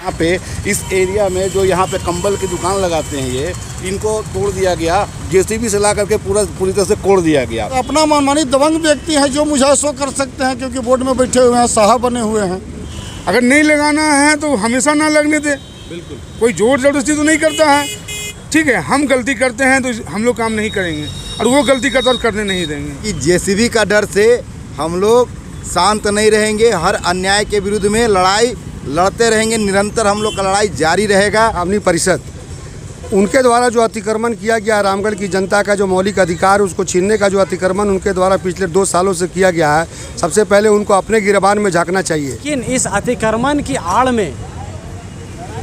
यहाँ पे इस एरिया में जो यहाँ पे कंबल की दुकान लगाते हैं ये इनको तोड़ दिया गया, जेसीबी से ला करके पूरी तरह से कोड़ दिया गया। अपना मनमानी दबंग व्यक्ति है जो मुझे कर सकते हैं, क्योंकि बोर्ड में बैठे हुए हैं, साहब बने हुए हैं। अगर नहीं लगाना है तो हमेशा ना लगने दे, बिल्कुल कोई जोर जबरदस्ती तो नहीं करता है। ठीक है, हम गलती करते हैं तो हम लोग काम नहीं करेंगे और वो गलती करता तो करने नहीं देंगे। कि जेसीबी का डर से हम लोग शांत नहीं रहेंगे, हर अन्याय के विरुद्ध में लड़ाई लड़ते रहेंगे, निरंतर हम लोग का लड़ाई जारी रहेगा। अपनी परिषद उनके द्वारा जो अतिक्रमण किया गया, रामगढ़ की जनता का जो मौलिक अधिकार उसको छीनने का जो अतिक्रमण उनके द्वारा पिछले 2 सालों से किया गया है, सबसे पहले उनको अपने गिरबान में झांकना चाहिए। लेकिन इस अतिक्रमण की आड़ में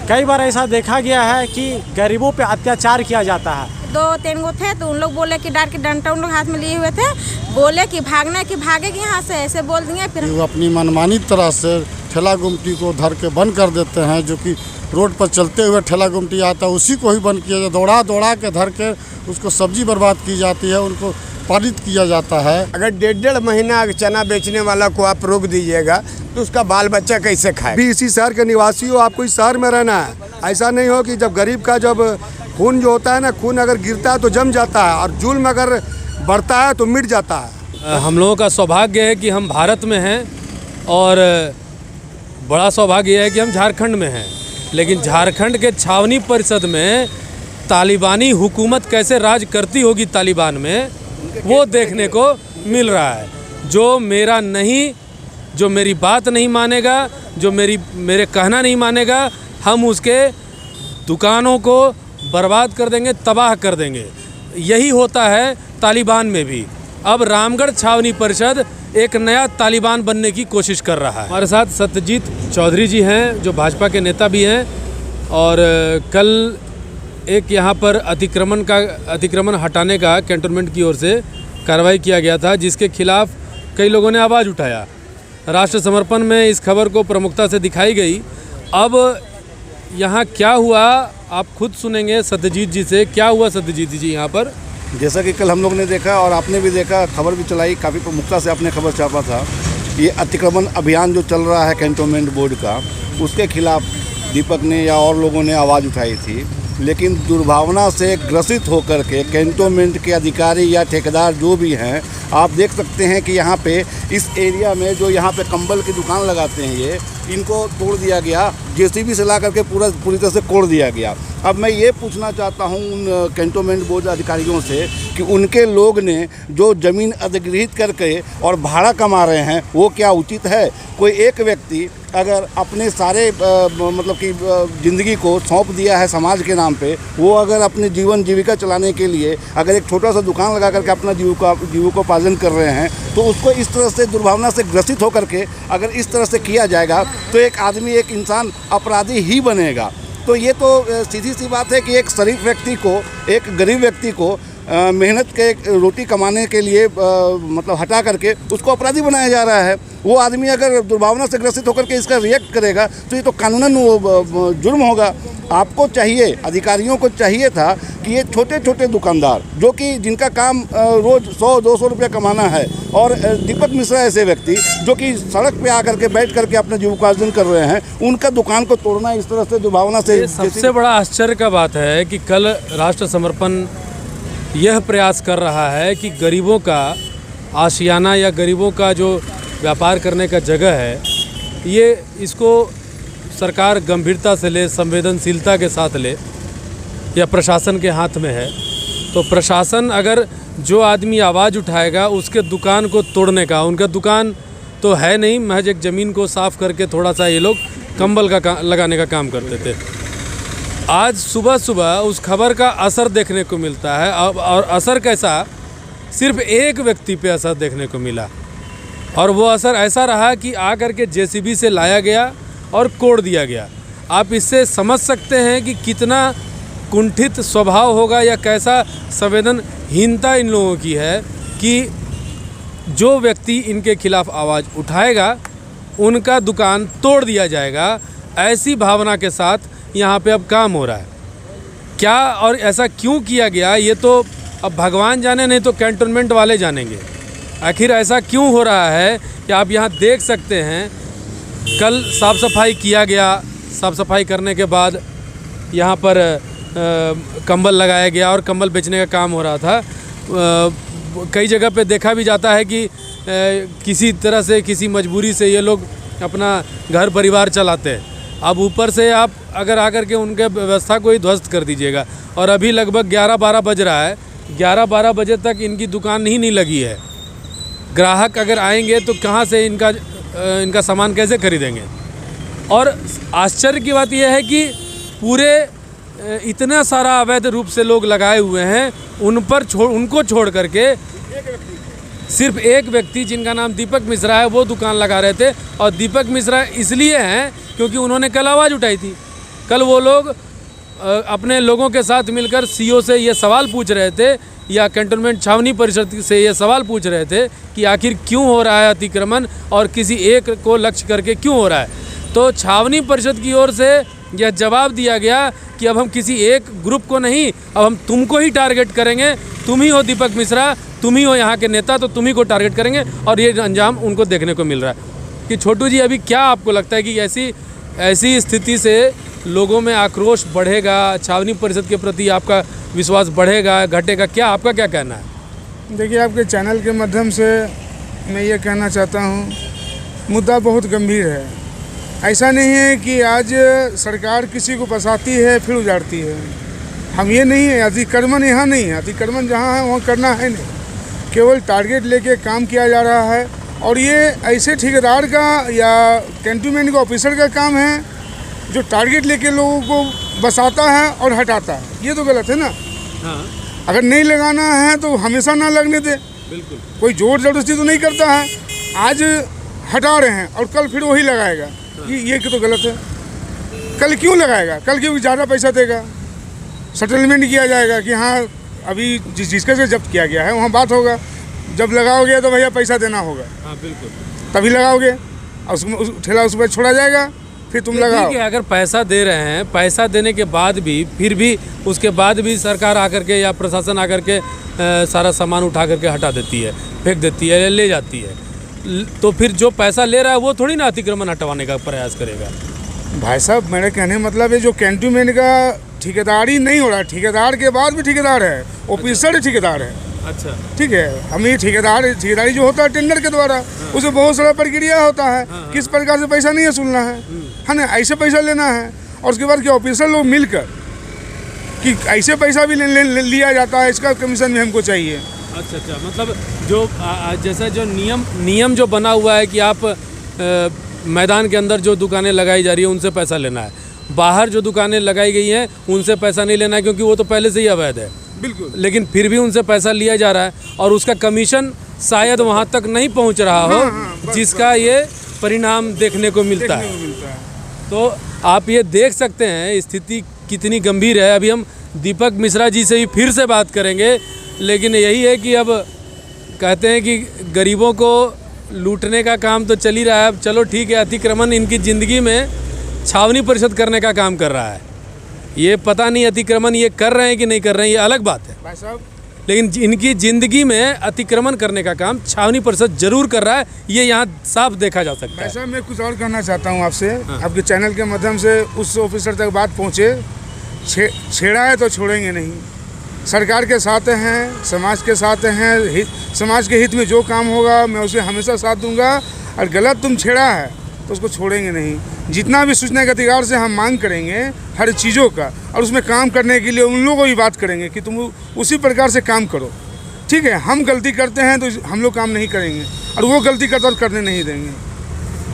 कई बार ऐसा देखा गया है कि गरीबों पे अत्याचार किया जाता है। 2-3 गो थे तो उन लोग बोले कि डर के डंडा उन लोग हाथ में लिए हुए थे, बोले कि भागना कि भागेगी यहाँ से, ऐसे बोल दिए। फिर वो अपनी मनमानी तरह से ठेला गुमटी को धर के बंद कर देते हैं, जो कि रोड पर चलते हुए ठेला गुमटी आता है उसी को ही बंद किया जाता है। दौड़ा के धर के उसको सब्जी बर्बाद की जाती है, उनको पारित किया जाता है। अगर 1.5 महीना चना बेचने वाला को आप रोक दीजिएगा तो उसका बाल बच्चा कैसे खाए। भी इसी शहर के निवासी हो, आपको इस शहर में रहना है। ऐसा नहीं हो कि जब गरीब का जब खून जो होता है ना, खून अगर गिरता है तो जम जाता है और जुल्म अगर बढ़ता है तो मिट जाता है। हम लोगों का सौभाग्य है कि हम भारत में हैं और बड़ा सौभाग्य है कि हम झारखंड में हैं, लेकिन झारखंड के छावनी परिषद में तालिबानी हुकूमत कैसे राज करती होगी तालिबान में, वो देखने को मिल रहा है। जो मेरी बात नहीं मानेगा, जो मेरे कहना नहीं मानेगा, हम उसके दुकानों को बर्बाद कर देंगे, तबाह कर देंगे। यही होता है तालिबान में भी। अब रामगढ़ छावनी परिषद एक नया तालिबान बनने की कोशिश कर रहा है। हमारे साथ सत्यजीत चौधरी जी हैं जो भाजपा के नेता भी हैं, और कल एक यहाँ पर अतिक्रमण हटाने का कैंटोनमेंट की ओर से कार्रवाई किया गया था, जिसके खिलाफ कई लोगों ने आवाज़ उठाया। राष्ट्र समर्पण में इस खबर को प्रमुखता से दिखाई गई। अब यहाँ क्या हुआ आप खुद सुनेंगे सत्यजीत जी से। क्या हुआ सत्यजीत जी यहाँ पर? जैसा कि कल हम लोग ने देखा और आपने भी देखा, खबर भी चलाई, काफ़ी प्रमुखता से आपने खबर छापा था। ये अतिक्रमण अभियान जो चल रहा है कैंटोनमेंट बोर्ड का, उसके खिलाफ दीपक ने या और लोगों ने आवाज़ उठाई थी, लेकिन दुर्भावना से ग्रसित होकर के कैंटोनमेंट के अधिकारी या ठेकेदार जो भी हैं, आप देख सकते हैं कि यहाँ पे इस एरिया में जो यहाँ पे कंबल की दुकान लगाते हैं ये इनको तोड़ दिया गया, जेसीबी से ला करके पूरी तरह से कोड़ दिया गया। अब मैं ये पूछना चाहता हूँ उन कैंटोनमेंट बोर्ड अधिकारियों से कि उनके लोग ने जो ज़मीन अधिग्रहित करके और भाड़ा कमा रहे हैं वो क्या उचित है? कोई एक व्यक्ति अगर अपने सारे मतलब कि ज़िंदगी को सौंप दिया है समाज के नाम पे, वो अगर अपने जीविका चलाने के लिए अगर एक छोटा सा दुकान लगा करके अपना जीविकोपार्जन कर रहे हैं, तो उसको इस तरह से दुर्भावना से ग्रसित होकर के अगर इस तरह से किया जाएगा तो एक आदमी, एक इंसान अपराधी ही बनेगा। तो ये तो सीधी सी बात है कि एक शरीफ व्यक्ति को, एक गरीब व्यक्ति को मेहनत के रोटी कमाने के लिए मतलब हटा करके उसको अपराधी बनाया जा रहा है। वो आदमी अगर दुर्भावना से ग्रसित होकर के इसका रिएक्ट करेगा तो ये तो कानूनन जुर्म होगा। आपको चाहिए, अधिकारियों को चाहिए था कि ये छोटे छोटे दुकानदार जो कि जिनका काम रोज़ 100-200 रुपया कमाना है, और दीपक मिश्रा ऐसे व्यक्ति जो कि सड़क पे आकर के बैठ करके अपना जीविकोपार्जन कर रहे हैं, उनका दुकान को तोड़ना इस तरह से दुर्भावना से। सबसे बड़ा आश्चर्य का बात है कि कल राष्ट्र समर्पण यह प्रयास कर रहा है कि गरीबों का आशियाना या गरीबों का जो व्यापार करने का जगह है, ये इसको सरकार गंभीरता से ले, संवेदनशीलता के साथ ले, या प्रशासन के हाथ में है। तो प्रशासन अगर जो आदमी आवाज़ उठाएगा उसके दुकान को तोड़ने का, उनका दुकान तो है नहीं, महज एक ज़मीन को साफ़ करके थोड़ा सा ये लोग कंबल का लगाने का काम करते थे। आज सुबह सुबह उस खबर का असर देखने को मिलता है। और असर कैसा? सिर्फ एक व्यक्ति पे असर देखने को मिला, और वो असर ऐसा रहा कि आकर के जेसीबी से लाया गया और कोड़ दिया गया। आप इससे समझ सकते हैं कि कितना कुंठित स्वभाव होगा या कैसा संवेदनहीनता इन लोगों की है कि जो व्यक्ति इनके खिलाफ आवाज़ उठाएगा उनका दुकान तोड़ दिया जाएगा। ऐसी भावना के साथ यहाँ पे अब काम हो रहा है। क्या और ऐसा क्यों किया गया, ये तो अब भगवान जाने, नहीं तो कैंटोनमेंट वाले जानेंगे। आखिर ऐसा क्यों हो रहा है कि आप यहाँ देख सकते हैं, कल साफ़ सफाई किया गया, साफ़ सफाई करने के बाद यहाँ पर कंबल लगाया गया और कंबल बेचने का काम हो रहा था। कई जगह पे देखा भी जाता है कि किसी तरह से, किसी मजबूरी से ये लोग अपना घर परिवार चलाते हैं। अब ऊपर से आप अगर आकर के उनके व्यवस्था को ही ध्वस्त कर दीजिएगा। और अभी लगभग 11-12 बज रहा है, 11-12 बजे तक इनकी दुकान ही नहीं लगी है। ग्राहक अगर आएंगे तो कहाँ से इनका सामान कैसे खरीदेंगे। और आश्चर्य की बात यह है कि पूरे इतना सारा अवैध रूप से लोग लगाए हुए हैं, उनको छोड़ करके सिर्फ एक व्यक्ति जिनका नाम दीपक मिश्रा है वो दुकान लगा रहे थे। और दीपक मिश्रा इसलिए हैं क्योंकि उन्होंने कल आवाज़ उठाई थी। कल वो लोग अपने लोगों के साथ मिलकर सीओ से ये सवाल पूछ रहे थे, या कैंटोनमेंट छावनी परिषद से ये सवाल पूछ रहे थे कि आखिर क्यों हो रहा है अतिक्रमण और किसी एक को लक्ष्य करके क्यों हो रहा है। तो छावनी परिषद की ओर से यह जवाब दिया गया कि अब हम किसी एक ग्रुप को नहीं, अब हम तुमको ही टारगेट करेंगे। तुम ही हो दीपक मिश्रा, तुम ही हो यहाँ के नेता, तो तुम ही को टारगेट करेंगे। और ये अंजाम उनको देखने को मिल रहा है। कि छोटू जी, अभी क्या आपको लगता है कि ऐसी स्थिति से लोगों में आक्रोश बढ़ेगा, छावनी परिषद के प्रति आपका विश्वास बढ़ेगा, घटेगा, क्या आपका क्या कहना है? देखिए, आपके चैनल के माध्यम से मैं ये कहना चाहता हूँ, मुद्दा बहुत गंभीर है। ऐसा नहीं है कि आज सरकार किसी को फंसाती है फिर उजाड़ती है। हम ये नहीं है, अतिक्रमण यहाँ नहीं है। अतिक्रमण जहाँ है वहाँ करना है नहीं, केवल टारगेट लेके काम किया जा रहा है। और ये ऐसे ठेकेदार का या कैंटोनमेंट का ऑफिसर का काम है जो टारगेट लेके लोगों को बसाता है और हटाता है। ये तो गलत है ना। हाँ। अगर नहीं लगाना है तो हमेशा ना लगने दे। बिल्कुल। कोई जोर जबरदस्ती तो नहीं करता है। आज हटा रहे हैं और कल फिर वही लगाएगा। ये तो गलत है। कल क्यों लगाएगा? कल क्यों ज़्यादा पैसा देगा, सेटलमेंट किया जाएगा कि हाँ अभी जिसके से जब्त किया गया है वहाँ बात होगा। जब लगाओगे तो भैया पैसा देना होगा। हाँ बिल्कुल, तभी लगाओगे और उस ठेला उस पर छोड़ा जाएगा, फिर तुम लगाओ। ठीक है, अगर पैसा दे रहे हैं, पैसा देने के बाद भी फिर भी उसके बाद भी सरकार आकर के या प्रशासन आकर के सारा सामान उठा करके हटा देती है, फेंक देती है, ले जाती है, तो फिर जो पैसा ले रहा है वो थोड़ी ना अतिक्रमण हटवाने का प्रयास करेगा। भाई साहब, मेरे कहने मतलब है जो कैंटोनमेंट का ठेकेदारी नहीं हो रहा, ठेकेदार के बाद भी ठेकेदार है, ऑफिसर ठेकेदार है। अच्छा, ठीक है। हम ये ठेकेदारी जो होता है टेंडर के द्वारा, उसमें बहुत सारा प्रक्रिया होता है। किस प्रकार से पैसा नहीं वसूलना है ना, ऐसे पैसा लेना है। और उसके बाद के ऑफिसर लोग मिलकर कि ऐसे पैसा भी लिया जाता है, इसका कमीशन भी हमको चाहिए। अच्छा, मतलब जो जैसा जो नियम जो बना हुआ है कि आप मैदान के अंदर जो दुकानें लगाई जा रही है उनसे पैसा लेना है, बाहर जो दुकानें लगाई गई हैं उनसे पैसा नहीं लेना है, क्योंकि वो तो पहले से ही अवैध है। बिल्कुल। लेकिन फिर भी उनसे पैसा लिया जा रहा है और उसका कमीशन शायद वहाँ तक नहीं पहुँच रहा हो, जिसका ये परिणाम देखने को मिलता है। तो आप ये देख सकते हैं स्थिति कितनी गंभीर है। अभी हम दीपक मिश्रा जी से भी फिर से बात करेंगे, लेकिन यही है कि अब कहते हैं कि गरीबों को लूटने का काम तो चल ही रहा है। अब चलो ठीक है, अतिक्रमण इनकी ज़िंदगी में छावनी परिषद करने का काम कर रहा है। ये पता नहीं अतिक्रमण ये कर रहे हैं कि नहीं कर रहे हैं, ये अलग बात है भाई साहब। लेकिन इनकी ज़िंदगी में अतिक्रमण करने का काम छावनी परिषद जरूर कर रहा है, ये यहाँ साफ देखा जा सकता है। भाई साहब, मैं कुछ और कहना चाहता हूँ आपसे। आपके चैनल के माध्यम से उस ऑफिसर तक बात पहुँचे, छेड़ा है तो छोड़ेंगे नहीं। सरकार के साथ हैं, समाज के साथ हैं, समाज के हित में जो काम होगा मैं उसे हमेशा साथ दूंगा। और गलत तुम छेड़ा है तो उसको छोड़ेंगे नहीं। जितना भी सूचना के अधिकार से हम मांग करेंगे हर चीज़ों का, और उसमें काम करने के लिए उन लोगों को भी बात करेंगे कि तुम उसी प्रकार से काम करो। ठीक है, हम गलती करते हैं तो हम लोग काम नहीं करेंगे, और वो गलती करता तो करने नहीं देंगे।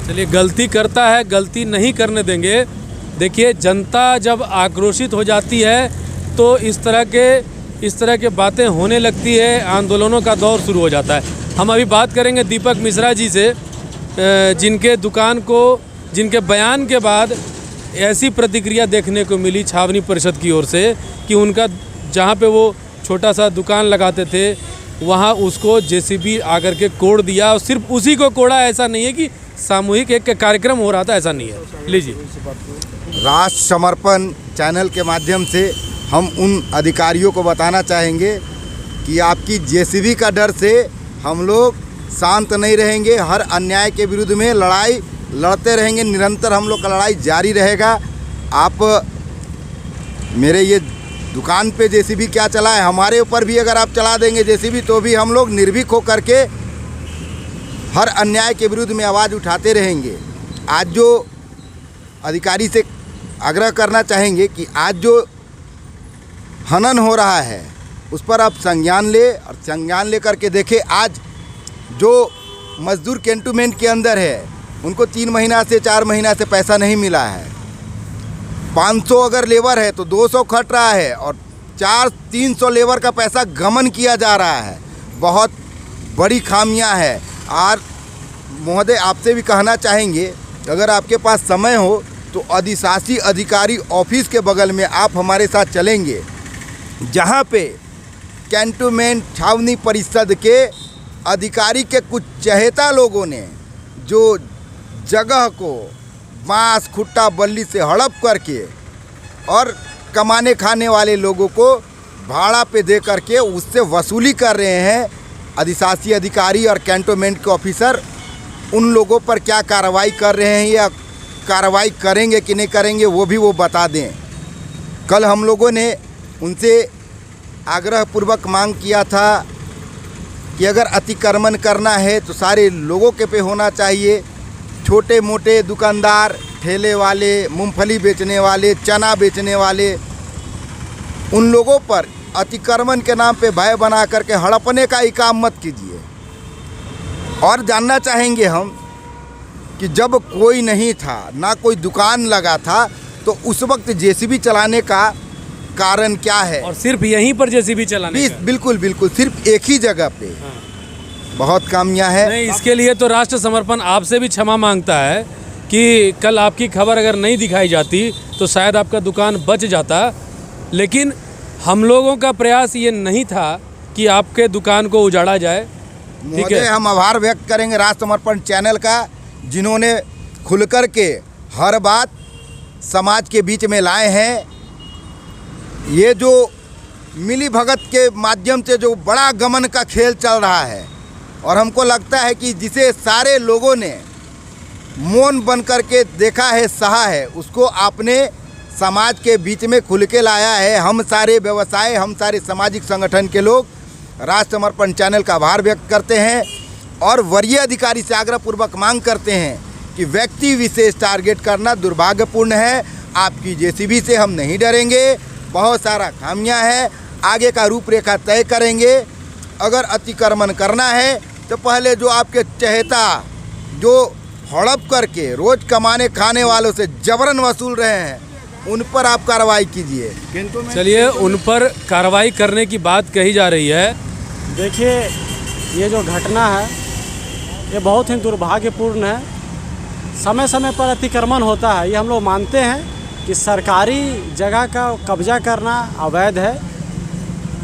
चलिए, गलती करता है, गलती नहीं करने देंगे। देखिए, जनता जब आक्रोशित हो जाती है तो इस तरह के बातें होने लगती है, आंदोलनों का दौर शुरू हो जाता है। हम अभी बात करेंगे दीपक मिश्रा जी से, जिनके बयान के बाद ऐसी प्रतिक्रिया देखने को मिली छावनी परिषद की ओर से कि उनका जहां पे वो छोटा सा दुकान लगाते थे वहां उसको जेसीबी आकर के कोड़ दिया। और सिर्फ उसी को कोड़ा, ऐसा नहीं है कि सामूहिक एक कार्यक्रम हो रहा था, ऐसा नहीं है। लीजिए। राष्ट्र समर्पण चैनल के माध्यम से हम उन अधिकारियों को बताना चाहेंगे कि आपकी जेसीबी का डर से हम लोग शांत नहीं रहेंगे। हर अन्याय के विरुद्ध में लड़ाई लड़ते रहेंगे। निरंतर हम लोग का लड़ाई जारी रहेगा। आप मेरे ये दुकान पे जेसीबी क्या चला है, हमारे ऊपर भी अगर आप चला देंगे जेसीबी तो भी हम लोग निर्भीक होकर के हर अन्याय के विरुद्ध में आवाज़ उठाते रहेंगे। आज जो अधिकारी से आग्रह करना चाहेंगे कि आज जो हनन हो रहा है उस पर आप संज्ञान ले और संज्ञान लेकर के देखें। आज जो मजदूर कैंटोनमेंट के अंदर है उनको 3 महीना से 4 महीना से पैसा नहीं मिला है। 500 अगर लेबर है तो 200 खट रहा है और 300 लेबर का पैसा गमन किया जा रहा है। बहुत बड़ी खामियां है। और महोदय आपसे भी कहना चाहेंगे अगर आपके पास समय हो तो अधिशासी अधिकारी ऑफिस के बगल में आप हमारे साथ चलेंगे, जहां पे कैंटोनमेंट छावनी परिषद के अधिकारी के कुछ चहेता लोगों ने जो जगह को बांस खुट्टा बल्ली से हड़प करके और कमाने खाने वाले लोगों को भाड़ा पे दे करके उससे वसूली कर रहे हैं। अधिशासी अधिकारी और कैंटोनमेंट के ऑफिसर उन लोगों पर क्या कार्रवाई कर रहे हैं या कार्रवाई करेंगे कि नहीं करेंगे वो भी वो बता दें। कल हम लोगों ने उनसे आग्रहपूर्वक मांग किया था कि अगर अतिक्रमण करना है तो सारे लोगों के पे होना चाहिए। छोटे मोटे दुकानदार, ठेले वाले, मूंगफली बेचने वाले, चना बेचने वाले, उन लोगों पर अतिक्रमण के नाम पे भय बना करके हड़पने का ही काम मत कीजिए। और जानना चाहेंगे हम कि जब कोई नहीं था, ना कोई दुकान लगा था, तो उस वक्त जेसीबी चलाने का कारण क्या है? और सिर्फ यहीं पर जेसीबी चलाने का? बिल्कुल बिल्कुल, सिर्फ एक ही जगह पे। बहुत खामियां है। नहीं, इसके लिए तो राष्ट्र समर्पण आपसे भी क्षमा मांगता है कि कल आपकी खबर अगर नहीं दिखाई जाती तो शायद आपका दुकान बच जाता। लेकिन हम लोगों का प्रयास ये नहीं था कि आपके दुकान को उजाड़ा जाए। ठीक है, हम आभार व्यक्त करेंगे राष्ट्र समर्पण चैनल का, जिन्होंने खुलकर के हर बात समाज के बीच में लाए हैं। ये जो मिली भगत के माध्यम से जो बड़ा गमन का खेल चल रहा है, और हमको लगता है कि जिसे सारे लोगों ने मौन बन कर के देखा है, सहा है, उसको आपने समाज के बीच में खुल के लाया है। हम सारे व्यवसाय, हम सारे सामाजिक संगठन के लोग राष्ट्र समर्पण चैनल का आभार व्यक्त करते हैं और वरीय अधिकारी से आग्रहपूर्वक मांग करते हैं कि व्यक्ति विशेष टारगेट करना दुर्भाग्यपूर्ण है। आपकी जेसीबी से हम नहीं डरेंगे, बहुत सारा खामियां है, आगे का रूपरेखा तय करेंगे। अगर अतिक्रमण करना है तो पहले जो आपके चहेता जो हड़प करके रोज कमाने खाने वालों से जबरन वसूल रहे हैं, उन पर आप कार्रवाई कीजिए। चलिए, उन पर कार्रवाई करने की बात कही जा रही है। देखिए, ये जो घटना है ये बहुत ही दुर्भाग्यपूर्ण है। समय समय पर अतिक्रमण होता है, ये हम लोग मानते हैं कि सरकारी जगह का कब्जा करना अवैध है,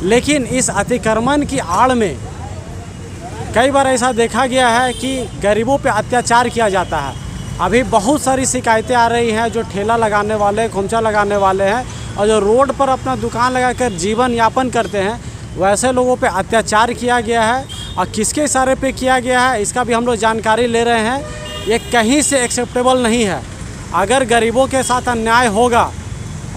लेकिन इस अतिक्रमण की आड़ में कई बार ऐसा देखा गया है कि गरीबों पे अत्याचार किया जाता है। अभी बहुत सारी शिकायतें आ रही हैं, जो ठेला लगाने वाले, खोमचा लगाने वाले हैं और जो रोड पर अपना दुकान लगाकर जीवन यापन करते हैं, वैसे लोगों पे अत्याचार किया गया है। और किसके इशारे पे किया गया है इसका भी हम लोग जानकारी ले रहे हैं। ये कहीं से एक्सेप्टेबल नहीं है। अगर गरीबों के साथ अन्याय होगा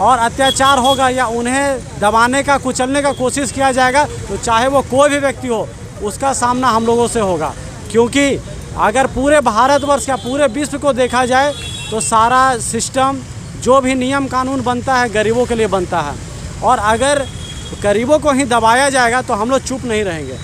और अत्याचार होगा या उन्हें दबाने का, कुचलने का कोशिश किया जाएगा, तो चाहे वो कोई भी व्यक्ति हो, उसका सामना हम लोगों से होगा। क्योंकि अगर पूरे भारतवर्ष या पूरे विश्व को देखा जाए तो सारा सिस्टम, जो भी नियम कानून बनता है, गरीबों के लिए बनता है। और अगर गरीबों को ही दबाया जाएगा तो हम लोग चुप नहीं रहेंगे।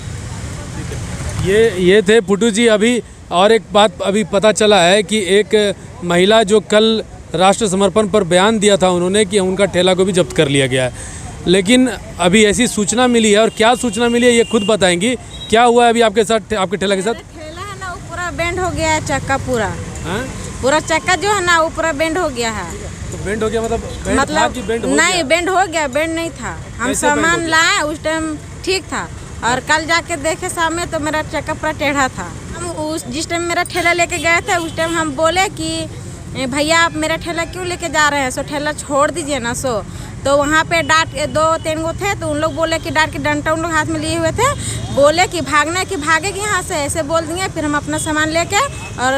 ये थे पुटू जी। अभी और एक बात अभी पता चला है कि एक महिला जो कल राष्ट्र समर्पण पर बयान दिया था उन्होंने, कि उनका ठेला को भी जब्त कर लिया गया है। लेकिन अभी ऐसी सूचना मिली है, और क्या सूचना मिली है ये खुद बताएंगी। क्या हुआ है अभी आपके साथ, आपके ठेला के साथ? ठेला है ना, वो पूरा बेंड हो गया है, चक्का पूरा पूरा चक्का जो है ना वो पूरा बेंड हो गया है। तो बेंड हो गया मतलब बेंड हो नहीं, गया? बेंड हो गया, बेंड नहीं था। हम सामान लाए उस टाइम ठीक था, और कल जाके देखे सामने तो मेरा चक्का पूरा टेढ़ा था। हम जिस टाइम मेरा ठेला लेके गए थे उस टाइम हम बोले कि भैया आप मेरा ठेला क्यों लेके जा रहे हैं, सो ठेला छोड़ दीजिए ना। सो तो वहाँ पे डांट 2-3 गो थे, तो उन लोग बोले कि डांट के डंडा उन लोग हाथ में लिए हुए थे, बोले कि भागेगी यहाँ से, ऐसे बोल दिए। फिर हम अपना सामान लेके और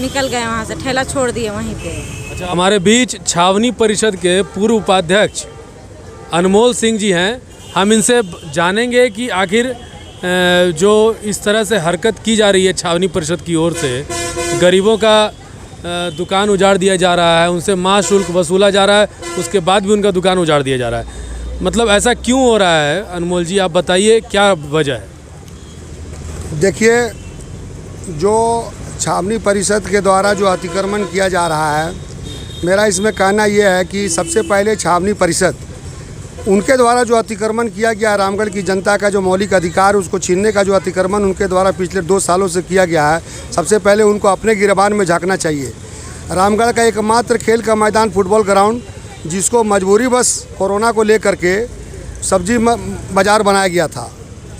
निकल गए वहाँ से, ठेला छोड़ दिए वहीं पे। अच्छा, हमारे बीच छावनी परिषद के पूर्व उपाध्यक्ष अनमोल सिंह जी हैं। हम इनसे जानेंगे कि आखिर जो इस तरह से हरकत की जा रही है छावनी परिषद की ओर से, गरीबों का दुकान उजाड़ दिया जा रहा है, उनसे महाशुल्क वसूला जा रहा है, उसके बाद भी उनका दुकान उजाड़ दिया जा रहा है। मतलब ऐसा क्यों हो रहा है अनमोल जी, आप बताइए क्या वजह है? देखिए, जो छावनी परिषद के द्वारा जो अतिक्रमण किया जा रहा है, मेरा इसमें कहना यह है कि सबसे पहले छावनी परिषद उनके द्वारा जो अतिक्रमण किया गया, रामगढ़ की जनता का जो मौलिक अधिकार उसको छीनने का जो अतिक्रमण उनके द्वारा पिछले 2 सालों से किया गया है, सबसे पहले उनको अपने गिरबान में झांकना चाहिए। रामगढ़ का एकमात्र खेल का मैदान, फुटबॉल ग्राउंड, जिसको मजबूरी बस कोरोना को लेकर के सब्जी बाज़ार बनाया गया था।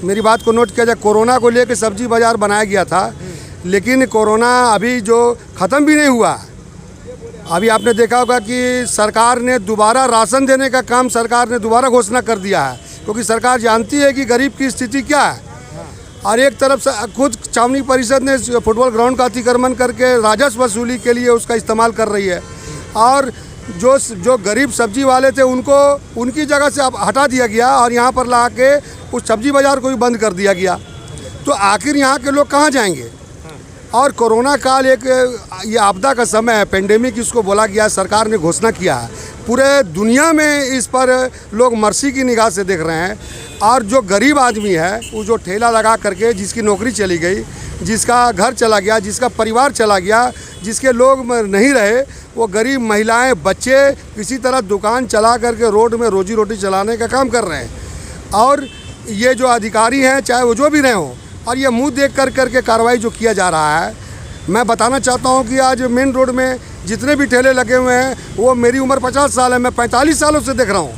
मेरी बात को नोट किया जाए, कोरोना को लेकर सब्जी बाज़ार बनाया गया था, लेकिन कोरोना अभी जो ख़त्म भी नहीं हुआ। अभी आपने देखा होगा कि सरकार ने दोबारा राशन देने का काम सरकार ने दोबारा घोषणा कर दिया है, क्योंकि सरकार जानती है कि गरीब की स्थिति क्या है। और एक तरफ से खुद छावनी परिषद ने फुटबॉल ग्राउंड का अतिक्रमण करके राजस्व वसूली के लिए उसका इस्तेमाल कर रही है, और जो गरीब सब्जी वाले थे उनको उनकी जगह से अब हटा दिया गया और यहाँ पर ला के उस सब्जी बाज़ार को भी बंद कर दिया गया। तो आखिर यहाँ के लोग कहाँ जाएंगे? और कोरोना काल एक ये आपदा का समय है, पेंडेमिक इसको बोला गया, सरकार ने घोषणा किया है। पूरे दुनिया में इस पर लोग मर्सी की निगाह से देख रहे हैं। और जो गरीब आदमी है, वो जो ठेला लगा करके जिसकी नौकरी चली गई, जिसका घर चला गया, जिसका परिवार चला गया, जिसके लोग नहीं रहे, वो गरीब महिलाएं, बच्चे किसी तरह दुकान चला करके रोड में रोजी रोटी चलाने का काम कर रहे हैं। और ये जो अधिकारी हैं, चाहे वो जो भी रहे हों, और ये मुंह देख करके कार्रवाई जो किया जा रहा है, मैं बताना चाहता हूँ कि आज मेन रोड में जितने भी ठेले लगे हुए हैं, वो मेरी उम्र 50 साल है, मैं 45 सालों से देख रहा हूँ।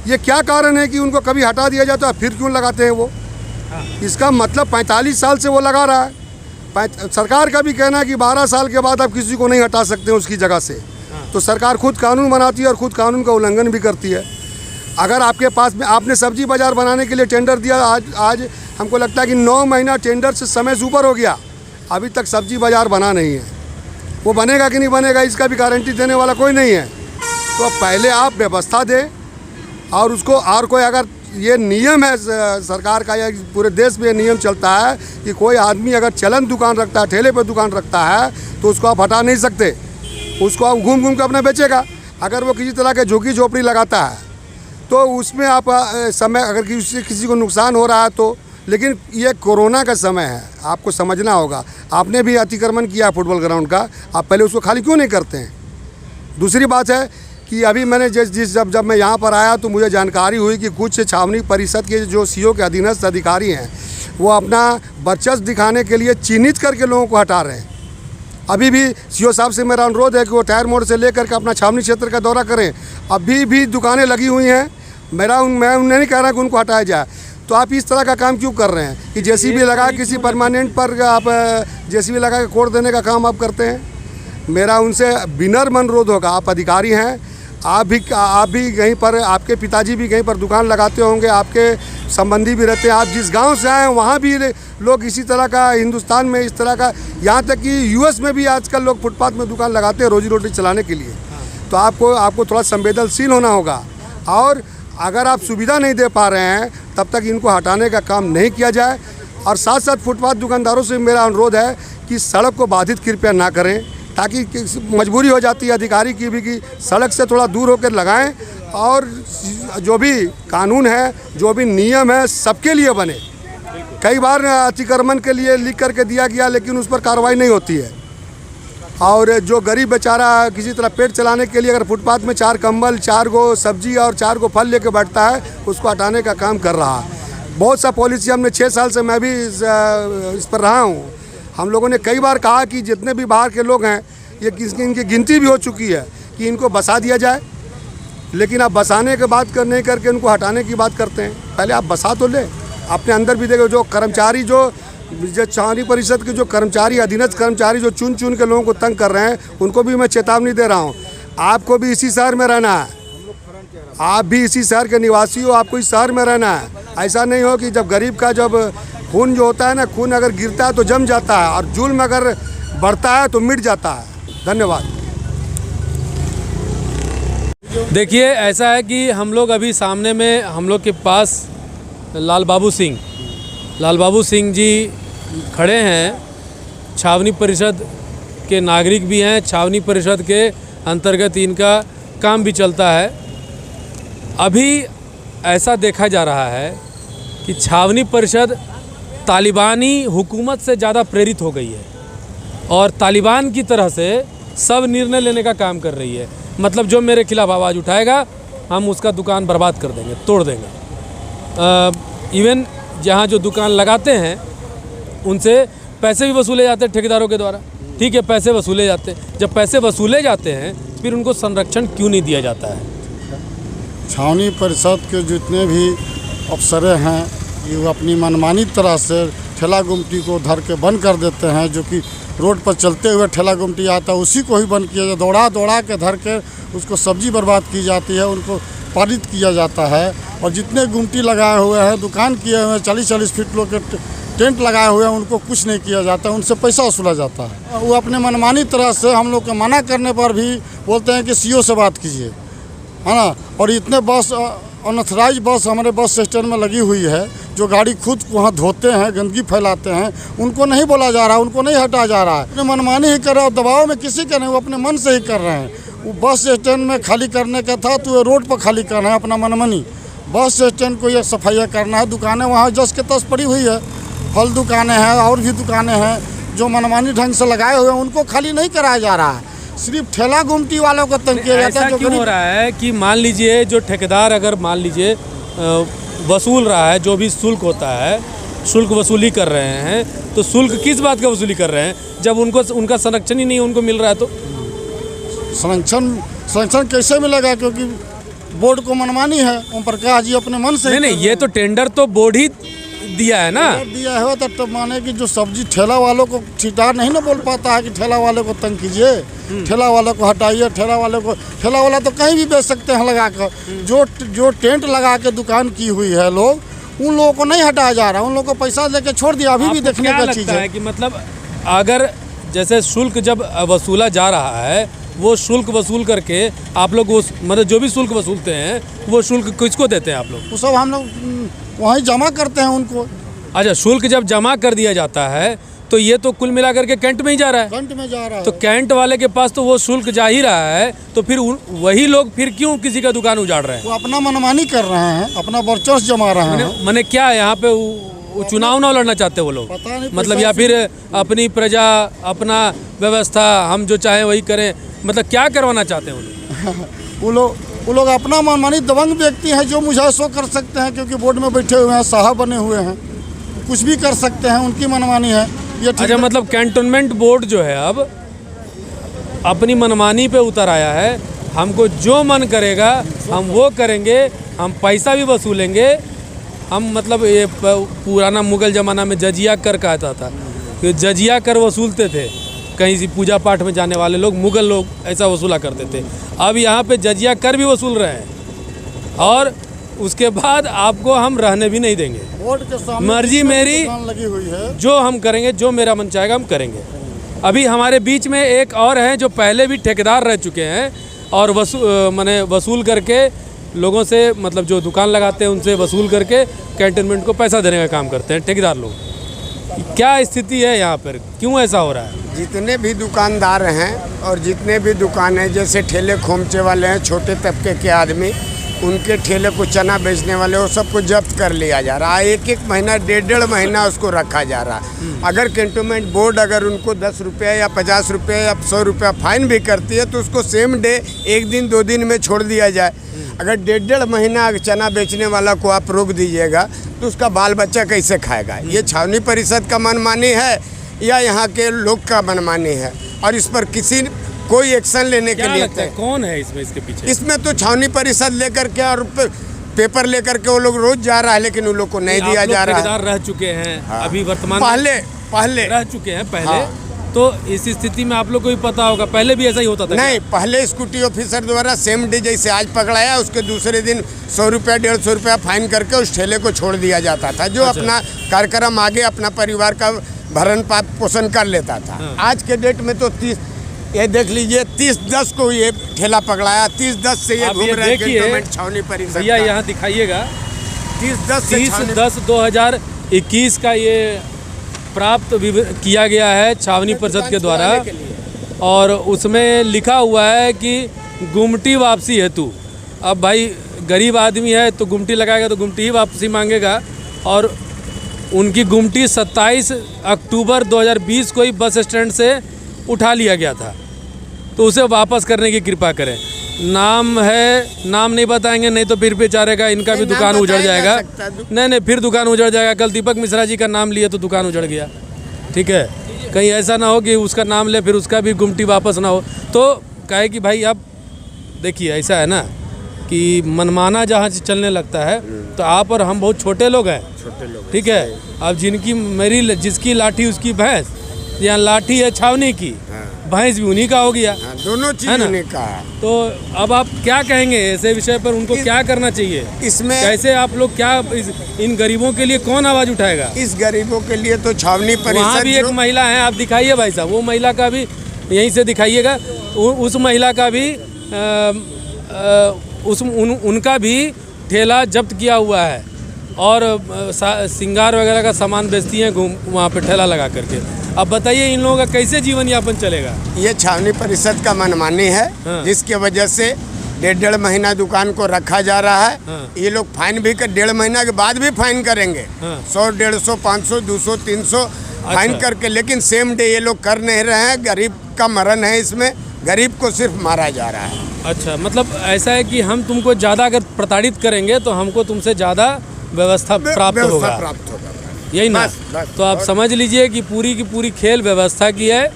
ये क्या कारण है कि उनको कभी हटा दिया जाता है, फिर क्यों लगाते हैं वो? इसका मतलब 45 साल से वो लगा रहा है। सरकार का भी कहना है कि 12 साल के बाद आप किसी को नहीं हटा सकते उसकी जगह से। तो सरकार खुद कानून बनाती है और खुद कानून का उल्लंघन भी करती है। अगर आपके पास में आपने सब्जी बाज़ार बनाने के लिए टेंडर दिया, आज हमको लगता है कि 9 महीना टेंडर से समय से ऊपर हो गया, अभी तक सब्जी बाज़ार बना नहीं है। वो बनेगा कि नहीं बनेगा, इसका भी गारंटी देने वाला कोई नहीं है। तो पहले आप व्यवस्था दें, और उसको, और कोई अगर ये नियम है सरकार का या पूरे देश में ये नियम चलता है कि कोई आदमी अगर चलन दुकान रखता है, ठेले पर दुकान रखता है, तो उसको आप हटा नहीं सकते। उसको आप घूम घूम कर अपना बेचेगा। अगर वो किसी तरह के झुग्गी झोपड़ी लगाता है, तो उसमें आप समय, अगर किसी को नुकसान हो रहा है तो। लेकिन ये कोरोना का समय है, आपको समझना होगा। आपने भी अतिक्रमण किया फुटबॉल ग्राउंड का, आप पहले उसको खाली क्यों नहीं करते हैं? दूसरी बात है कि अभी मैंने जब मैं यहाँ पर आया तो मुझे जानकारी हुई कि कुछ छावनी परिषद के जो सीओ के अधीनस्थ अधिकारी हैं, वो अपना वर्चस्व दिखाने के लिए चिन्हित करके लोगों को हटा रहे हैं। अभी भी सीओ साहब से मेरा अनुरोध है कि वो टायर मोड़ से लेकर के अपना छावनी क्षेत्र का दौरा करें। अभी भी दुकानें लगी हुई हैं, मैं उन्हें नहीं कह रहा कि उनको हटाया जाए। तो आप इस तरह का काम क्यों कर रहे हैं कि जेसीबी लगा किसी परमानेंट पर आप जेसीबी लगा के कोड़ देने का काम आप करते हैं? मेरा उनसे विनम्र अनुरोध होगा, आप अधिकारी हैं, आप भी कहीं पर, आपके पिताजी भी कहीं पर दुकान लगाते होंगे, आपके संबंधी भी रहते हैं, आप जिस गांव से आए हैं वहाँ भी लोग इसी तरह का, हिंदुस्तान में इस तरह का, यहाँ तक कि यूएस में भी आजकल लोग फुटपाथ में दुकान लगाते हैं रोजी रोटी चलाने के लिए। तो आपको थोड़ा संवेदनशील होना होगा। और अगर आप सुविधा नहीं दे पा रहे हैं, तब तक इनको हटाने का काम नहीं किया जाए। और साथ साथ फुटपाथ दुकानदारों से मेरा अनुरोध है कि सड़क को बाधित कृपया ना करें, ताकि मजबूरी हो जाती है अधिकारी की भी कि सड़क से थोड़ा दूर होकर लगाएं, और जो भी कानून है, जो भी नियम है, सबके लिए बने। कई बार अतिक्रमण के लिए लिख करके दिया गया, लेकिन उस पर कार्रवाई नहीं होती है। और जो गरीब बेचारा किसी तरह पेट चलाने के लिए अगर फुटपाथ में 4 कंबल, 4 गो सब्जी और 4 गो फल लेके बैठता है, उसको हटाने का काम कर रहा है। बहुत सा पॉलिसी हमने 6 साल से मैं भी इस पर रहा हूँ। हम लोगों ने कई बार कहा कि जितने भी बाहर के लोग हैं, ये इनकी गिनती भी हो चुकी है कि इनको बसा दिया जाए, लेकिन आप बसाने के बात नहीं करके उनको हटाने की बात करते हैं। पहले आप बसा तो ले, अपने अंदर भी देखो। जो कर्मचारी, जो छावनी परिषद के जो कर्मचारी, अधीनस्थ कर्मचारी जो चुन के लोगों को तंग कर रहे हैं, उनको भी मैं चेतावनी दे रहा हूँ, आपको भी इसी शहर में रहना है। आप भी इसी शहर के निवासी हो, आपको इस शहर में रहना है। ऐसा नहीं हो कि जब गरीब का जब खून जो होता है ना, खून अगर गिरता है तो जम जाता है, और जुल्म अगर बढ़ता है तो मिट जाता है। धन्यवाद। देखिए, ऐसा है कि हम लोग अभी सामने में हम लोग के पास लाल बाबू सिंह जी खड़े हैं। छावनी परिषद के नागरिक भी हैं, छावनी परिषद के अंतर्गत इनका काम भी चलता है। अभी ऐसा देखा जा रहा है कि छावनी परिषद तालिबानी हुकूमत से ज़्यादा प्रेरित हो गई है और तालिबान की तरह से सब निर्णय लेने का काम कर रही है। मतलब जो मेरे खिलाफ आवाज़ उठाएगा हम उसका दुकान बर्बाद कर देंगे, तोड़ देंगे। इवन जहाँ जो दुकान लगाते हैं उनसे पैसे भी वसूले जाते हैं ठेकेदारों के द्वारा। ठीक है, पैसे वसूले जाते हैं। जब पैसे वसूले जाते हैं फिर उनको संरक्षण क्यों नहीं दिया जाता है? छावनी परिषद के जितने भी अफसरें हैं ये अपनी मनमानी तरह से ठेला गुमटी को धर के बंद कर देते हैं। जो कि रोड पर चलते हुए ठेला गुमटी आता है उसी को ही बंद किया जाता है। दौड़ा के धर के उसको सब्जी बर्बाद की जाती है, उनको पारित किया जाता है। और जितने गुमटी लगाए हुए हैं, दुकान किए हुए हैं, 40-40 फीट लोग के टेंट लगाए हुए हैं, उनको कुछ नहीं किया जाता, उनसे पैसा वसूला जाता है। वो अपने मनमानी तरह से हम लोग के मना करने पर भी बोलते हैं कि सीओ से बात कीजिए, है ना। और इतने बस अनऑथराइज बस हमारे बस स्टैंड में लगी हुई है जो गाड़ी खुद वहाँ धोते हैं, गंदगी फैलाते हैं, उनको नहीं बोला जा रहा, उनको नहीं हटाया जा रहा है। अपने मनमानी ही कर रहे हैं, दबाव में किसी का नहीं, वो अपने मन से ही कर रहे हैं। वो बस स्टैंड में खाली करने का था तो वो रोड पर खाली करना है अपना मनमानी। बस स्टैंड को ये सफाई करना है। दुकानें वहाँ जस के तस पड़ी हुई है, फल दुकानें हैं और भी दुकानें हैं जो मनमानी ढंग से लगाए हुए हैं, उनको खाली नहीं कराया जा रहा है। सिर्फ ठेला गुमटी वालों को तंग किया जाता है। ऐसा क्यों हो रहा है कि मान लीजिए जो ठेकेदार अगर मान लीजिए वसूल रहा है, जो भी शुल्क होता है, शुल्क वसूली कर रहे हैं, तो शुल्क किस बात का वसूली कर रहे हैं? जब उनको उनका संरक्षण ही नहीं उनको मिल रहा है तो संरक्षण कैसे मिलेगा? क्योंकि बोर्ड को मनमानी है। ओम प्रकाश जी अपने मन से नहीं, ये तो टेंडर तो बोर्ड ही दिया है ना, दिया है। तो माने कि जो सब्जी ठेला वालों को ठेकेदार नहीं ना बोल पाता है कि ठेला वाले को तंग कीजिए, ठेला वाले को हटाइए, ठेला वाला तो कहीं भी बेच सकते हैं लगा कर। जो टेंट लगा के दुकान की हुई है लोग, उन लोगों को नहीं हटाया जा रहा, उन लोगों को पैसा देके छोड़ दिया। अभी भी देखने का चीज़ है कि मतलब अगर जैसे शुल्क जब वसूला जा रहा है, वो शुल्क वसूल करके आप लोग उस मतलब जो भी शुल्क वसूलते हैं वो शुल्क किसको देते हैं आप लोग? वो सब हम लोग वहीं जमा करते हैं उनको। अच्छा, शुल्क जब जमा कर दिया जाता है तो ये तो कुल मिला करके कैंट में ही जा रहा है। कैंट में जा रहा है तो कैंट वाले के पास तो वो शुल्क जा ही रहा है, तो फिर वही लोग फिर क्यों किसी का दुकान उजाड़ रहे हैं? वो अपना मनमानी कर रहे हैं, अपना वर्चस्व जमा रहे हैं। मैंने क्या यहाँ पे चुनाव ना लड़ना चाहते वो लोग? पता नहीं, मतलब या फिर अपनी प्रजा, अपना व्यवस्था हम जो चाहें वही करें, मतलब क्या करवाना चाहते हैं वो लोग? वो लोग अपना मनमानी दबंग व्यक्ति हैं जो मुझे सो कर सकते हैं, क्योंकि बोर्ड में बैठे हुए हैं, साहब बने हुए हैं, कुछ भी कर सकते हैं, उनकी मनमानी है ये। अच्छा, मतलब कैंटोनमेंट बोर्ड जो है अब अपनी मनमानी पे उतर आया है। हमको जो मन करेगा हम वो करेंगे, हम पैसा भी वसूलेंगे। हम मतलब ये पुराना मुगल ज़माना में जजिया कर कहता था कि जजिया कर वसूलते थे। कहीं से पूजा पाठ में जाने वाले लोग, मुगल लोग ऐसा वसूला करते थे। अब यहाँ पे जजिया कर भी वसूल रहे हैं और उसके बाद आपको हम रहने भी नहीं देंगे। बोर्ड के सामने मर्जी मेरी लगी हुई है, जो हम करेंगे, जो मेरा मन चाहेगा हम करेंगे। अभी हमारे बीच में एक और हैं जो पहले भी ठेकेदार रह चुके हैं और वसूल करके लोगों से, मतलब जो दुकान लगाते हैं उनसे वसूल करके कैंटोनमेंट को पैसा देने का काम करते हैं ठेकेदार लोग। क्या स्थिति है यहाँ पर, क्यों ऐसा हो रहा है? जितने भी दुकानदार हैं और जितने भी दुकान हैं, जैसे ठेले खोमचे वाले हैं, छोटे तबके के आदमी, उनके ठेले को चना बेचने वाले, वो सबको जब्त कर लिया जा रहा है। एक महीना, डेढ़ महीना उसको रखा जा रहा है। अगर कैंटोनमेंट बोर्ड अगर उनको 10 रुपये या 50 रुपये या 100 रुपया फाइन भी करती है तो उसको सेम डे, 1 दिन 2 दिन में छोड़ दिया जाए। अगर डेढ़ महीना चना बेचने वाला को आप रोक दीजिएगा तो उसका बाल बच्चा कैसे खाएगा? ये छावनी परिषद का मनमानी है या यहाँ के लोग का मनमानी है? और इस पर कोई एक्शन लेने के लिए कौन है इसमें, इसके पीछे? इसमें तो छावनी परिषद लेकर के और पेपर लेकर के वो लोग रोज जा रहा है, लेकिन उन लोग को नहीं दिया जा रहा है। रह चुके हैं। हाँ। अभी वर्तमान पहले रह चुके हैं पहले। हाँ। तो इस स्थिति में आप लोग को भी पता होगा, पहले भी ऐसा ही होता था नहीं, पहले स्कूटी ऑफिसर द्वारा सेम डे जैसे आज पकड़ाया उसके दूसरे दिन 100 रुपया 150 रुपया फाइन करके उस ठेले को छोड़ दिया जाता था, जो अपना कार्यक्रम आगे अपना परिवार का भरण पोषण कर लेता था। आज के डेट में तो 30, ये देख लीजिए 30-10 को ये ठेला पकड़ाया, 30-10 से ये आप घूम ये रहा है देखिए, कैंटोनमेंट छावनी परिसर भैया का। यहाँ दिखाइएगा 30-10 से छावनी 30-10-2021 का ये प्राप्त किया गया है छावनी परिषद के द्वारा, और उसमें लिखा हुआ है कि गुमटी वापसी हेतु। अब भाई गरीब आदमी है तो गुमटी लगाएगा तो गुमटी ही वापसी मांगेगा, और उनकी गुमटी 27 अक्टूबर 2020 को ही बस स्टैंड से उठा लिया गया था, तो उसे वापस करने की कृपा करें। नाम है, नाम नहीं बताएंगे, नहीं तो फिर बेचारे का इनका भी दुकान उजड़ जाएगा। नहीं, फिर दुकान उजड़ जाएगा। कल दीपक मिश्रा जी का नाम लिए तो दुकान उजड़ गया, ठीक है। कहीं ऐसा ना हो कि उसका नाम ले फिर उसका भी गुमटी वापस ना हो। तो कहे कि भाई अब देखिए ऐसा है ना कि मनमाना जहाँ चलने लगता है तो आप और हम बहुत छोटे लोग हैं, ठीक है। अब जिसकी लाठी उसकी भैंस, यहाँ लाठी है छावनी की, भैंस भी उन्हीं का हो गया, दोनों चीज उन्हीं का है। तो अब आप क्या कहेंगे ऐसे विषय पर? उनको क्या करना चाहिए इसमें? कैसे आप लोग क्या इन गरीबों के लिए कौन आवाज़ उठाएगा? इस गरीबों के लिए तो छावनी वहाँ परिषद भी एक महिला है, आप दिखाइए भाई साहब, वो महिला का भी यहीं से दिखाइएगा, उस महिला का भी उनका भी ठेला जब्त किया हुआ है, और श्रृंगार वगैरह का सामान बेचती हैं वहाँ पे ठेला लगा करके। अब बताइए इन लोगों का कैसे जीवन यापन चलेगा? ये छावनी परिषद का मनमानी है, जिसके वजह से 1.5 महीना दुकान को रखा जा रहा है। ये लोग फाइन भी कर 1.5 महीना के बाद भी फाइन करेंगे, 100, 150, 500, 200, 300 फाइन करके, लेकिन सेम डे ये लोग कर नहीं रहे हैं। गरीब का मरण है इसमें, गरीब को सिर्फ मारा जा रहा है। अच्छा, मतलब ऐसा है कि हम तुमको ज़्यादा अगर प्रताड़ित करेंगे तो हमको तुमसे ज़्यादा व्यवस्था प्राप्त होगा, यही ना? तो आप समझ लीजिए कि पूरी की पूरी खेल व्यवस्था की है,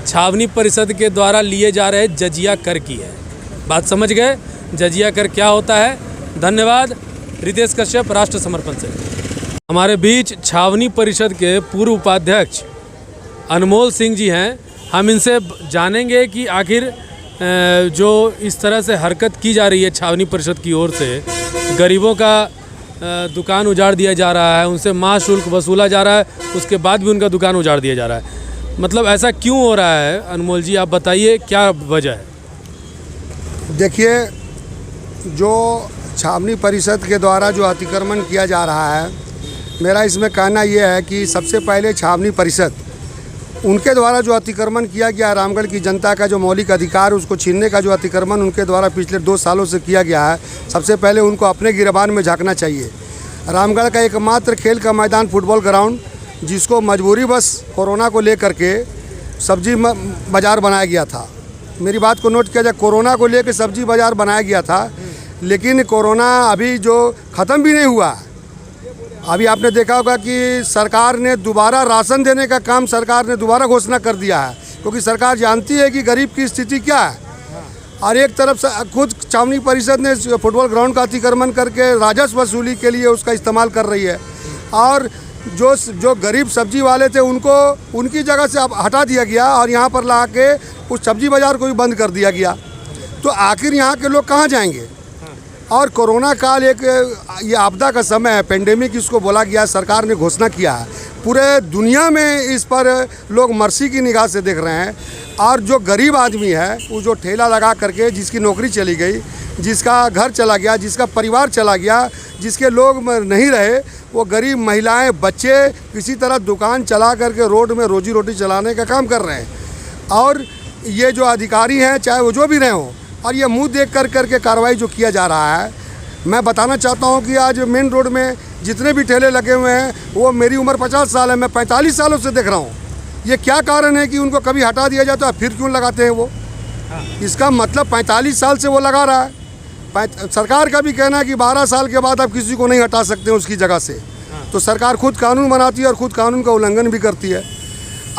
छावनी परिषद के द्वारा लिए जा रहे जजिया कर की है। बात समझ गए? जजिया कर क्या होता है? धन्यवाद। रितेश कश्यप, राष्ट्र समर्पण से। हमारे बीच छावनी परिषद के पूर्व उपाध्यक्ष अनमोल सिंह जी हैं। हम इनसे जानेंगे कि आखिर जो इस तरह से हरकत की जा रही है छावनी परिषद की ओर से, गरीबों का दुकान उजाड़ दिया जा रहा है, उनसे माह शुल्क वसूला जा रहा है, उसके बाद भी उनका दुकान उजाड़ दिया जा रहा है। मतलब ऐसा क्यों हो रहा है? अनमोल जी आप बताइए क्या वजह है? देखिए, जो छावनी परिषद के द्वारा जो अतिक्रमण किया जा रहा है, मेरा इसमें कहना यह है कि सबसे पहले छावनी परिषद उनके द्वारा जो अतिक्रमण किया गया, रामगढ़ की जनता का जो मौलिक अधिकार उसको छीनने का जो अतिक्रमण उनके द्वारा पिछले 2 सालों से किया गया है, सबसे पहले उनको अपने गिरबान में झांकना चाहिए। रामगढ़ का एकमात्र खेल का मैदान फुटबॉल ग्राउंड, जिसको मजबूरी बस कोरोना को लेकर के सब्जी बाज़ार बनाया गया था। मेरी बात को नोट किया जाए, कोरोना को लेकर सब्जी बाज़ार बनाया गया था, लेकिन कोरोना अभी जो ख़त्म भी नहीं हुआ। अभी आपने देखा होगा कि सरकार ने दोबारा राशन देने का काम सरकार ने दोबारा घोषणा कर दिया है, क्योंकि सरकार जानती है कि गरीब की स्थिति क्या है। और एक तरफ से खुद छावनी परिषद ने फुटबॉल ग्राउंड का अतिक्रमण करके राजस्व वसूली के लिए उसका इस्तेमाल कर रही है, और जो गरीब सब्जी वाले थे उनको उनकी जगह से अब हटा दिया गया और यहाँ पर ला के उस सब्जी बाज़ार को भी बंद कर दिया गया। तो आखिर यहाँ के लोग कहाँ जाएंगे? और कोरोना काल एक ये आपदा का समय है, पेंडेमिक इसको बोला गया, सरकार ने घोषणा किया है। पूरे दुनिया में इस पर लोग मर्सी की निगाह से देख रहे हैं। और जो गरीब आदमी है, वो जो ठेला लगा करके जिसकी नौकरी चली गई, जिसका घर चला गया, जिसका परिवार चला गया, जिसके लोग नहीं रहे, वो गरीब महिलाएं, बच्चे किसी तरह दुकान चला करके रोड में रोजी रोटी चलाने का काम कर रहे हैं। और ये जो अधिकारी हैं, चाहे वो जो भी रहे हों, और ये मुंह देख करके कार्रवाई जो किया जा रहा है, मैं बताना चाहता हूं कि आज मेन रोड में जितने भी ठेले लगे हुए हैं, वो मेरी उम्र 50 साल है, मैं 45 सालों से देख रहा हूं। ये क्या कारण है कि उनको कभी हटा दिया जाता है, फिर क्यों लगाते हैं वो? इसका मतलब 45 साल से वो लगा रहा है। सरकार का भी कहना है कि 12 साल के बाद आप किसी को नहीं हटा सकते उसकी जगह से। तो सरकार खुद कानून बनाती है और खुद कानून का उल्लंघन भी करती है।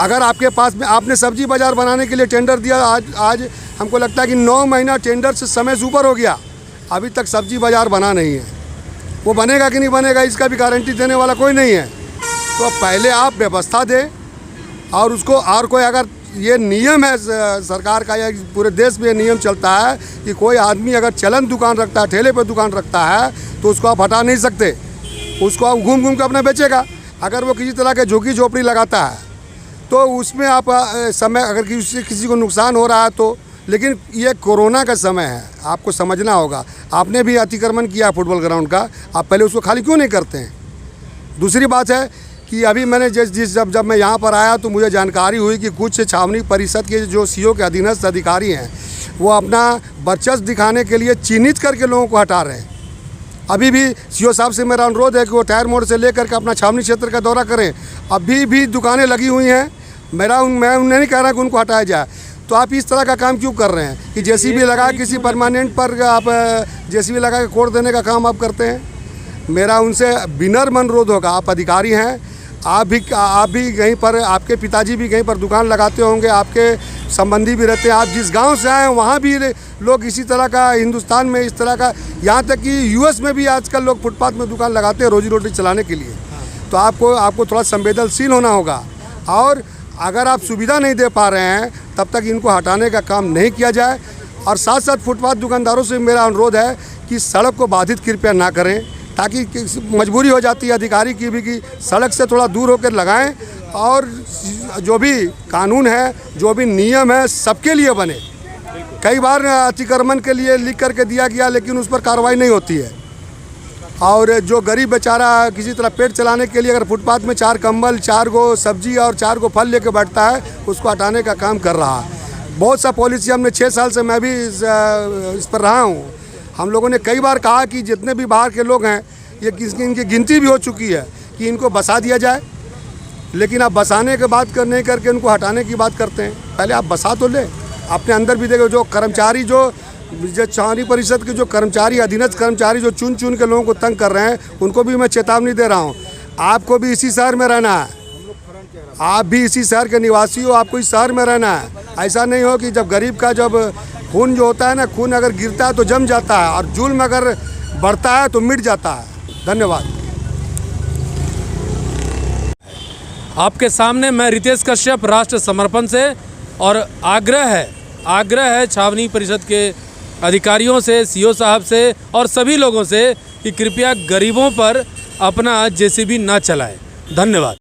अगर आपके पास में आपने सब्जी बाज़ार बनाने के लिए टेंडर दिया, आज हमको लगता है कि 9 महीना टेंडर से समय से ऊपर हो गया, अभी तक सब्जी बाज़ार बना नहीं है। वो बनेगा कि नहीं बनेगा इसका भी गारंटी देने वाला कोई नहीं है। तो पहले आप व्यवस्था दें, और उसको और कोई अगर ये नियम है सरकार का या पूरे देश में ये नियम चलता है कि कोई आदमी अगर चलन दुकान रखता है, ठेले पे दुकान रखता है, तो उसको आप हटा नहीं सकते, उसको आप घूम घूम के अपना बेचेगा। अगर वो किसी तरह के झुग्गी झोपड़ी लगाता है तो उसमें आप समय अगर किसी को नुकसान हो रहा है तो, लेकिन ये कोरोना का समय है, आपको समझना होगा। आपने भी अतिक्रमण किया फुटबॉल ग्राउंड का, आप पहले उसको खाली क्यों नहीं करते हैं? दूसरी बात है कि अभी मैंने जब मैं यहाँ पर आया तो मुझे जानकारी हुई कि कुछ छावनी परिषद के जो सीओ के अधीनस्थ अधिकारी हैं वो अपना वर्चस्व दिखाने के लिए चिन्हित करके लोगों को हटा रहे हैं। अभी भी सीओ साहब से मेरा अनुरोध है कि वो टायर मोड़ से लेकर के अपना छावनी क्षेत्र का दौरा करें। अभी भी दुकानें लगी हुई हैं, मैं उन्हें नहीं कह रहा कि उनको हटाया जाए। तो आप इस तरह का काम क्यों कर रहे हैं कि जेसीबी लगा किसी परमानेंट पर आप जेसीबी लगा के कोड़ देने का काम आप करते हैं? मेरा उनसे विनम्र अनुरोध होगा, आप अधिकारी हैं, आप भी कहीं पर, आपके पिताजी भी कहीं पर दुकान लगाते होंगे, आपके संबंधी भी रहते हैं, आप जिस गांव से आए हैं वहाँ भी लोग इसी तरह का, हिंदुस्तान में इस तरह का, यहाँ तक कि यूएस में भी आजकल लोग फुटपाथ में दुकान लगाते हैं रोजी रोटी चलाने के लिए। तो आपको थोड़ा संवेदनशील होना होगा, और अगर आप सुविधा नहीं दे पा रहे हैं तब तक इनको हटाने का काम नहीं किया जाए। और साथ साथ फुटपाथ दुकानदारों से मेरा अनुरोध है कि सड़क को बाधित कृपया ना करें, ताकि मजबूरी हो जाती है अधिकारी की भी कि सड़क से थोड़ा दूर होकर लगाएं, और जो भी कानून है, जो भी नियम है, सबके लिए बने। कई बार अतिक्रमण के लिए लिख करके दिया गया लेकिन उस पर कार्रवाई नहीं होती है, और जो गरीब बेचारा किसी तरह पेट चलाने के लिए अगर फुटपाथ में 4 कंबल, 4 गो सब्जी और 4 गो फल लेके बैठता है, उसको हटाने का काम कर रहा है। बहुत सा पॉलिसी हमने 6 साल से मैं भी इस पर रहा हूँ। हम लोगों ने कई बार कहा कि जितने भी बाहर के लोग हैं, ये इनकी गिनती भी हो चुकी है कि इनको बसा दिया जाए, लेकिन आप बसाने के बात नहीं करके उनको हटाने की बात करते हैं। पहले आप बसा तो ले, अपने अंदर भी देखो। जो कर्मचारी जो छावनी परिषद के जो कर्मचारी, अधीनस्थ कर्मचारी जो चुन चुन के लोगों को तंग कर रहे हैं, उनको भी मैं चेतावनी दे रहा हूँ। आपको भी इसी शहर में रहना है, आप भी इसी शहर के निवासी हो, आपको इस शहर में रहना है। ऐसा नहीं हो कि जब गरीब का जब खून जो होता है ना, खून अगर गिरता है तो जम जाता है, और जुल्म अगर बढ़ता है तो मिट जाता है। धन्यवाद। आपके सामने मैं रितेश कश्यप, राष्ट्र समर्पण से, और आग्रह है छावनी परिषद के अधिकारियों से, सीओ साहब से और सभी लोगों से कि कृपया गरीबों पर अपना जेसीबी ना चलाएं। धन्यवाद।